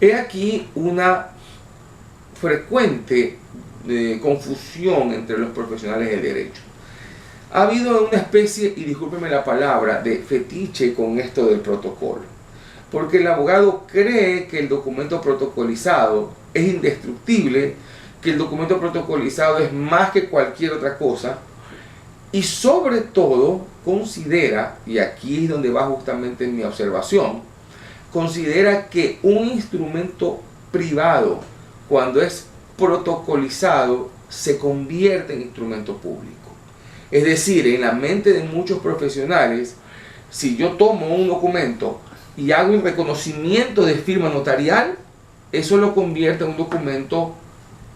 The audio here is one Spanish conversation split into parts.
He aquí una frecuente confusión entre los profesionales del derecho. Ha habido una especie, y discúlpeme la palabra, de fetiche con esto del protocolo. Porque el abogado cree que el documento protocolizado es indestructible, que el documento protocolizado es más que cualquier otra cosa, y sobre todo considera, y aquí es donde va justamente mi observación, considera que un instrumento privado, cuando es protocolizado, se convierte en instrumento público. Es decir, en la mente de muchos profesionales, si yo tomo un documento y hago un reconocimiento de firma notarial, eso lo convierte en un documento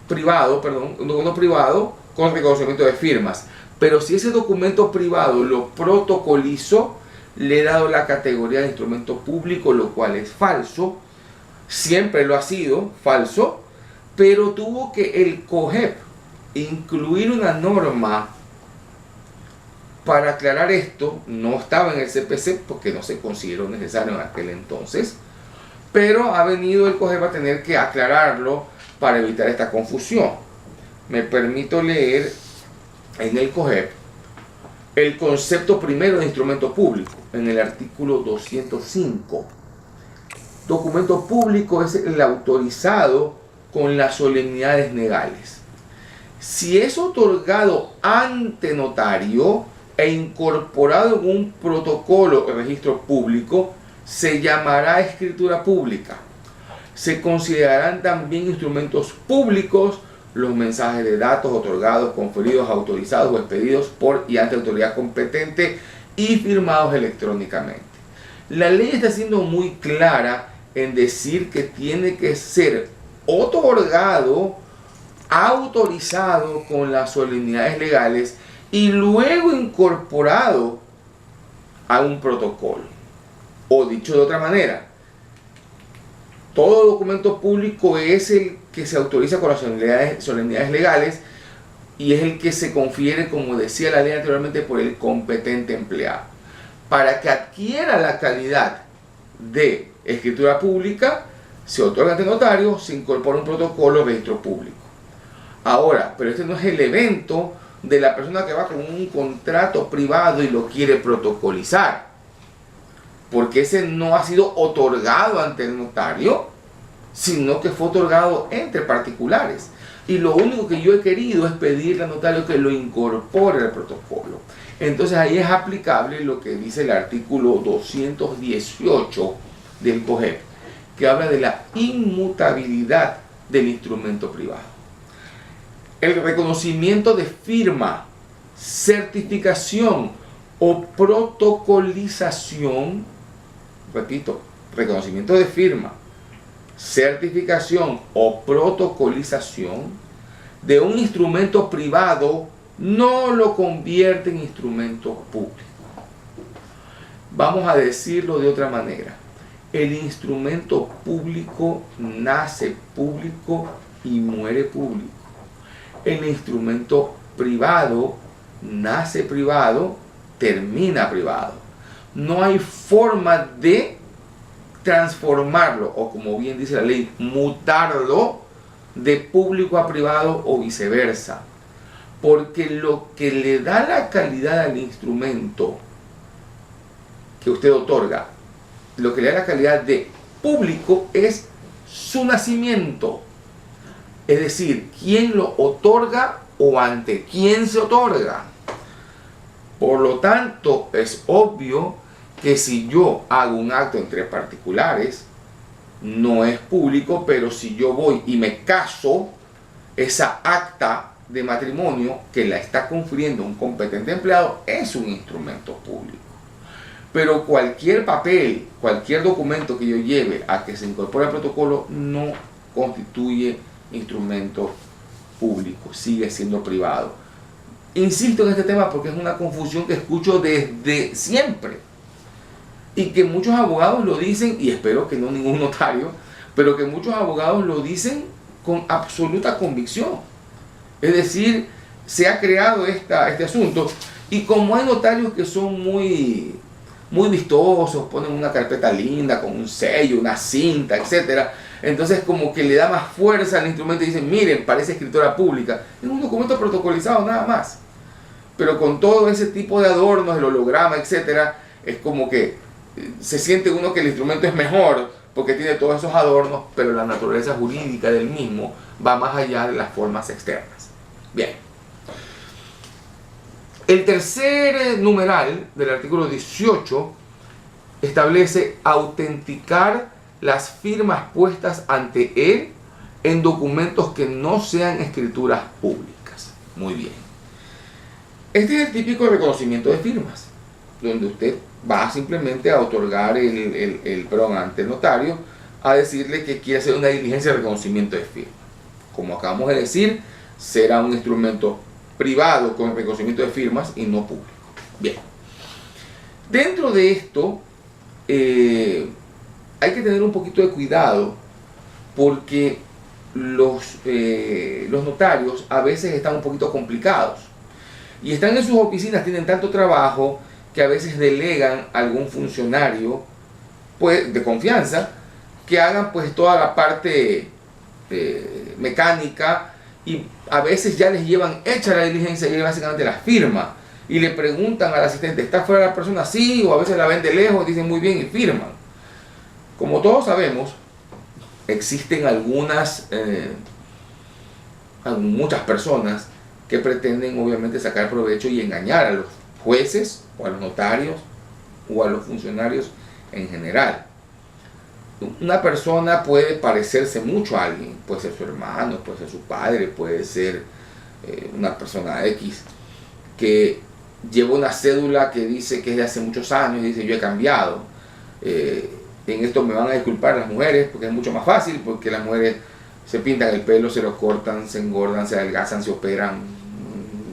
privado, un documento privado con reconocimiento de firmas. Pero si ese documento privado lo protocolizo, le he dado la categoría de instrumento público, lo cual es falso. Siempre lo ha sido, falso, pero tuvo que el COGEP incluir una norma para aclarar esto. No estaba en el CPC porque no se consideró necesario en aquel entonces, pero ha venido el COGEP a tener que aclararlo para evitar esta confusión. Me permito leer en el COGEP el concepto primero de instrumento público en el artículo 205. Documento público es el autorizado con las solemnidades legales. Si es otorgado ante notario e incorporado en un protocolo o registro público, se llamará escritura pública. Se considerarán también instrumentos públicos los mensajes de datos otorgados, conferidos, autorizados o expedidos por y ante autoridad competente y firmados electrónicamente. La ley está siendo muy clara en decir que tiene que ser otorgado, autorizado con las solemnidades legales y luego incorporado a un protocolo. O dicho de otra manera, todo documento público es el que se autoriza con las solemnidades legales y es el que se confiere, como decía la ley anteriormente, por el competente empleado. Para que adquiera la calidad de escritura pública, se otorga ante notario, se incorpora un protocolo o registro público. Ahora, pero este no es el evento de la persona que va con un contrato privado y lo quiere protocolizar, porque ese no ha sido otorgado ante el notario, sino que fue otorgado entre particulares. Y lo único que yo he querido es pedirle al notario que lo incorpore al protocolo. Entonces ahí es aplicable lo que dice el artículo 218 del COGEP, que habla de la inmutabilidad del instrumento privado. El reconocimiento de firma, certificación o protocolización, repito, reconocimiento de firma, certificación o protocolización de un instrumento privado no lo convierte en instrumento público. Vamos a decirlo de otra manera. El instrumento público nace público y muere público. El instrumento privado nace privado, termina privado. No hay forma de transformarlo, o como bien dice la ley, mutarlo de público a privado o viceversa. Porque lo que le da la calidad al instrumento que usted otorga, lo que le da la calidad de público es su nacimiento. Es decir, quién lo otorga o ante quién se otorga. Por lo tanto, es obvio que si yo hago un acto entre particulares, no es público, pero si yo voy y me caso, esa acta de matrimonio que la está confiriendo un competente empleado es un instrumento público. Pero cualquier papel, cualquier documento que yo lleve a que se incorpore al protocolo no constituye instrumento público, sigue siendo privado. Insisto en este tema porque es una confusión que escucho desde siempre y que muchos abogados lo dicen, y espero que no ningún notario, pero que muchos abogados lo dicen con absoluta convicción. Es decir, se ha creado este asunto, y como hay notarios que son muy vistosos, ponen una carpeta linda con un sello, una cinta, etcétera, Entonces como que le da más fuerza al instrumento y dicen, miren, parece escritura pública. Es un documento protocolizado nada más. Pero con todo ese tipo de adornos, el holograma, etcétera, es como que se siente uno que el instrumento es mejor porque tiene todos esos adornos, pero la naturaleza jurídica del mismo va más allá de las formas externas. Bien. El tercer numeral del artículo 18 establece autenticar las firmas puestas ante él en documentos que no sean escrituras públicas. Muy bien. Este es el típico reconocimiento de firmas, donde usted va simplemente a otorgar perdón, ante el notario, a decirle que quiere hacer una diligencia de reconocimiento de firma. Como acabamos de decir, será un instrumento privado con reconocimiento de firmas y no público. Bien. Dentro de esto, hay que tener un poquito de cuidado porque los notarios a veces están un poquito complicados y están en sus oficinas, tienen tanto trabajo que a veces delegan a algún funcionario pues, de confianza que hagan pues toda la parte mecánica y a veces ya les llevan hecha la diligencia y básicamente la firma y le preguntan al asistente, ¿está fuera la persona? Sí, o a veces la ven de lejos, dicen muy bien y firman. Como todos sabemos, existen muchas personas que pretenden obviamente sacar provecho y engañar a los jueces o a los notarios o a los funcionarios en general. Una persona puede parecerse mucho a alguien, puede ser su hermano, puede ser su padre, puede ser una persona X que lleva una cédula que dice que es de hace muchos años y dice yo he cambiado. En esto me van a disculpar las mujeres porque es mucho más fácil, porque las mujeres se pintan el pelo, se lo cortan, se engordan, se adelgazan, se operan,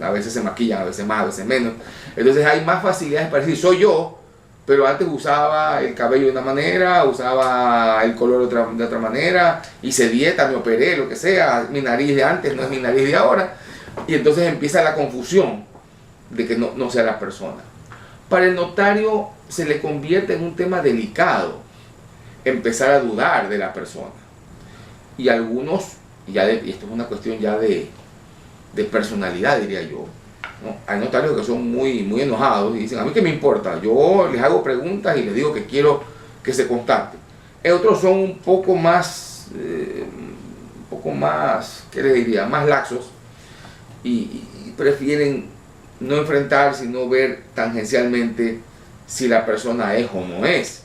a veces se maquillan, a veces más, a veces menos. Entonces hay más facilidades para decir soy yo, pero antes usaba el cabello de una manera, usaba el color de otra manera, hice dieta, me operé, lo que sea, mi nariz de antes no es mi nariz de ahora, y entonces empieza la confusión de que no sea la persona. Para el notario se le convierte en un tema delicado empezar a dudar de la persona. Y algunos, y esto es una cuestión ya de personalidad, diría yo, ¿no? Hay notarios que son muy enojados y dicen, a mí qué me importa, yo les hago preguntas y les digo que quiero que se contacte. Otros son un poco más, ¿qué les diría? Más laxos y prefieren no enfrentar, sino ver tangencialmente si la persona es o no es.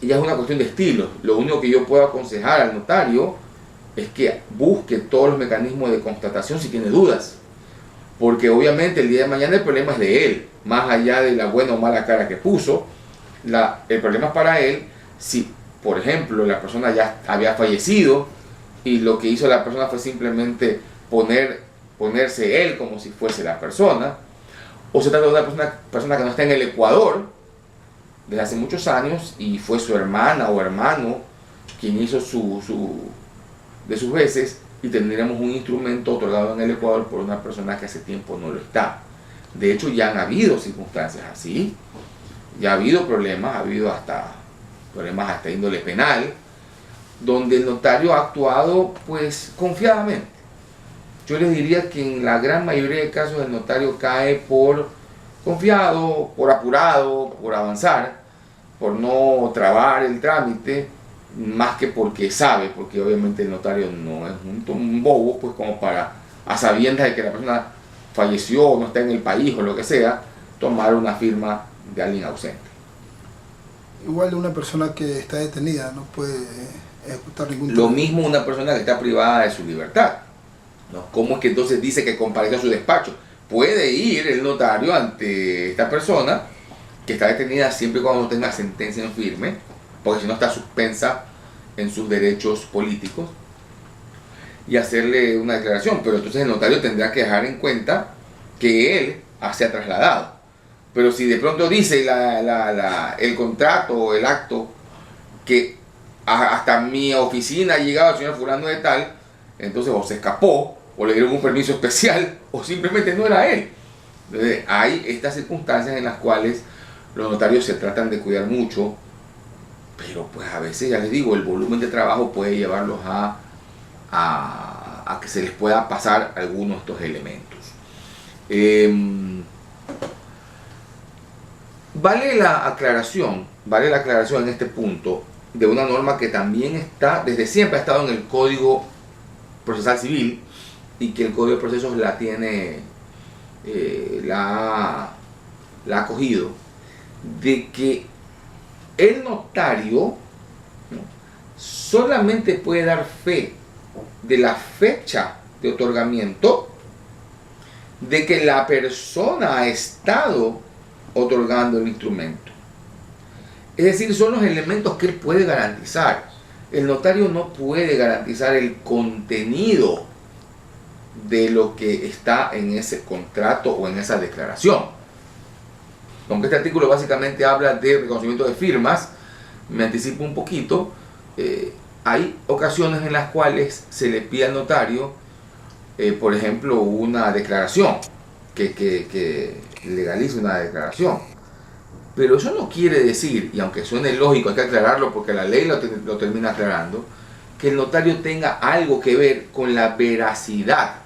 Y ya es una cuestión de estilo. Lo único que yo puedo aconsejar al notario es que busque todos los mecanismos de constatación si tiene dudas. Porque obviamente el día de mañana el problema es de él, más allá de la buena o mala cara que puso. El problema es para él si, por ejemplo, la persona ya había fallecido y lo que hizo la persona fue simplemente ponerse él como si fuese la persona, o se trata de una persona que no está en el Ecuador desde hace muchos años y fue su hermana o hermano quien hizo de sus veces, y tendríamos un instrumento otorgado en el Ecuador por una persona que hace tiempo no lo está. De hecho ya han habido circunstancias así, ya ha habido problemas, ha habido problemas hasta índole penal, donde el notario ha actuado pues confiadamente. Yo les diría que en la gran mayoría de casos el notario cae por confiado, por apurado, por avanzar, por no trabar el trámite, más que porque sabe, porque obviamente el notario no es un bobo, pues como para, a sabiendas de que la persona falleció o no está en el país o lo que sea, tomar una firma de alguien ausente. Igual de una persona que está detenida no puede ejecutar ningún... Lo mismo una persona que está privada de su libertad, ¿no? ¿Cómo es que entonces dice que comparezca a su despacho? Puede ir el notario ante esta persona que está detenida siempre y cuando tenga sentencia en firme, porque si no está suspensa en sus derechos políticos, y hacerle una declaración. Pero entonces el notario tendrá que dejar en cuenta que él se ha trasladado. Pero si de pronto dice el contrato o el acto que hasta mi oficina ha llegado el señor fulano de tal, entonces o se escapó, o le dieron un permiso especial, o simplemente no era él. Entonces hay estas circunstancias en las cuales los notarios se tratan de cuidar mucho pero pues a veces, ya les digo, el volumen de trabajo puede llevarlos a que se les pueda pasar algunos de estos elementos. Vale la aclaración en este punto de una norma que también está, desde siempre ha estado en el Código Procesal Civil, y que el Código de Procesos la tiene, la ha acogido, de que el notario, ¿no?, solamente puede dar fe de la fecha de otorgamiento de que la persona ha estado otorgando el instrumento. Es decir, son los elementos que él puede garantizar. El notario no puede garantizar el contenido de lo que está en ese contrato o en esa declaración. Aunque este artículo básicamente habla de reconocimiento de firmas, me anticipo un poquito, hay ocasiones en las cuales se le pide al notario, por ejemplo, una declaración, que legalice una declaración. Pero eso no quiere decir, y aunque suene lógico, hay que aclararlo porque la ley lo termina aclarando, que el notario tenga algo que ver con la veracidad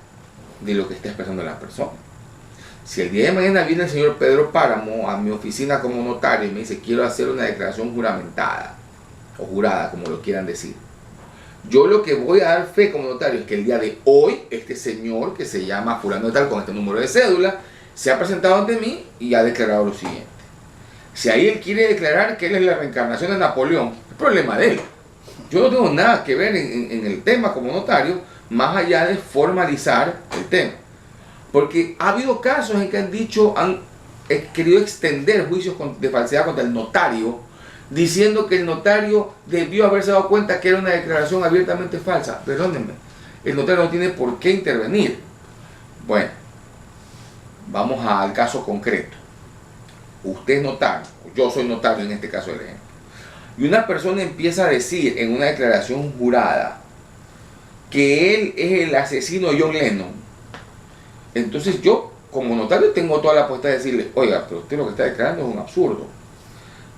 de lo que está expresando la persona. Si el día de mañana viene el señor Pedro Páramo a mi oficina como notario y me dice, quiero hacer una declaración juramentada, o jurada, como lo quieran decir, yo lo que voy a dar fe como notario es que el día de hoy, este señor que se llama fulano de tal con este número de cédula, se ha presentado ante mí y ha declarado lo siguiente. Si ahí él quiere declarar que él es la reencarnación de Napoleón, es problema de él. Yo no tengo nada que ver en el tema como notario, más allá de formalizar el tema. Porque ha habido casos en que han querido extender juicios de falsedad contra el notario, diciendo que el notario debió haberse dado cuenta que era una declaración abiertamente falsa. Perdónenme, el notario no tiene por qué intervenir. Bueno, vamos al caso concreto. Usted es notario, yo soy notario en este caso del ejemplo, y una persona empieza a decir en una declaración jurada que él es el asesino de John Lennon. Entonces yo, como notario, tengo toda la potestad de decirle, oiga, pero usted lo que está declarando es un absurdo.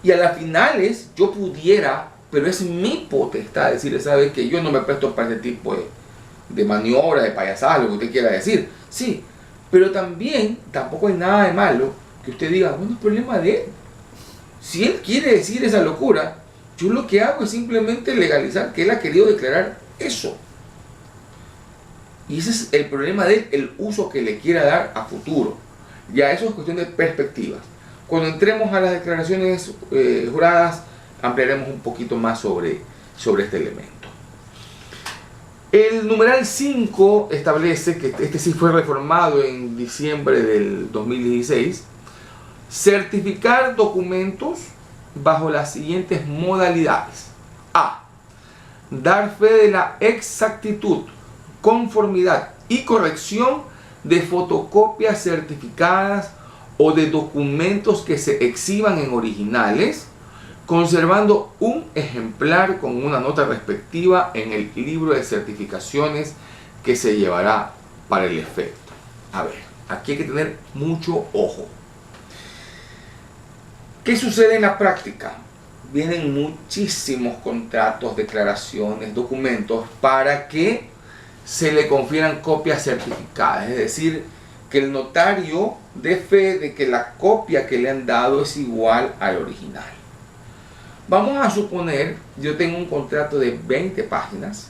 Y a las finales yo pudiera, pero es mi potestad decirle, ¿sabe que yo no me presto para ese tipo de maniobra, de payasadas, lo que usted quiera decir? Sí, pero también tampoco hay nada de malo que usted diga, bueno, es problema de él. Si él quiere decir esa locura, yo lo que hago es simplemente legalizar que él ha querido declarar eso. Y ese es el problema de él, el uso que le quiera dar a futuro. Ya eso es cuestión de perspectivas. Cuando entremos a las declaraciones juradas, ampliaremos un poquito más sobre este elemento. El numeral 5 establece que este sí fue reformado en diciembre del 2016. Certificar documentos bajo las siguientes modalidades. A. Dar fe de la exactitud, conformidad y corrección de fotocopias certificadas o de documentos que se exhiban en originales, conservando un ejemplar con una nota respectiva en el libro de certificaciones que se llevará para el efecto. A ver, aquí hay que tener mucho ojo. ¿Qué sucede en la práctica? Vienen muchísimos contratos, declaraciones, documentos para que se le confieran copias certificadas, es decir, que el notario dé fe de que la copia que le han dado es igual al original. Vamos a suponer, yo tengo un contrato de 20 páginas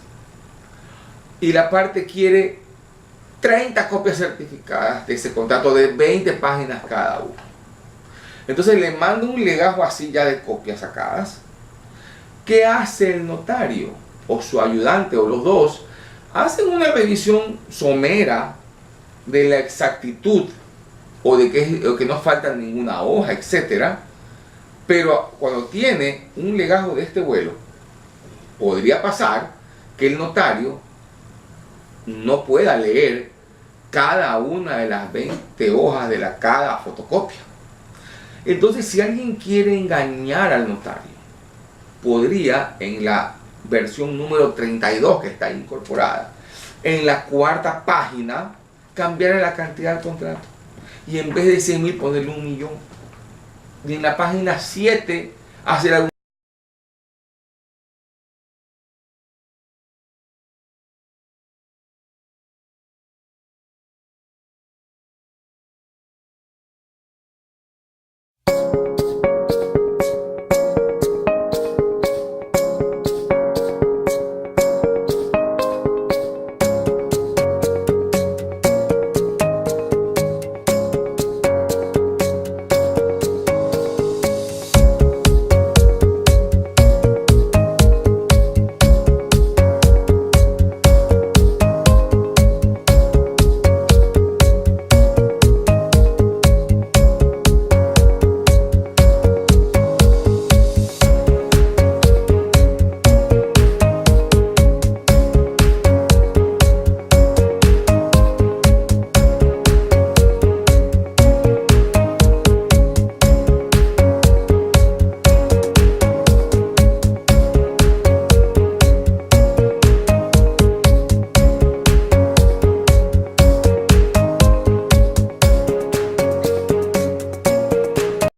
y la parte quiere 30 copias certificadas de ese contrato de 20 páginas cada uno. Entonces le mando un legajo así ya de copias sacadas. ¿Qué hace el notario o su ayudante o los dos? Hacen una revisión somera de la exactitud o de que no falta ninguna hoja, etcétera. Pero cuando tiene un legajo de este vuelo, podría pasar que el notario no pueda leer cada una de las 20 hojas de cada fotocopia. Entonces, si alguien quiere engañar al notario, podría, en la versión número 32 que está incorporada, en la cuarta página, cambiar la cantidad del contrato. Y en vez de 100.000, ponerle 1.000.000. Y en la página 7, hacer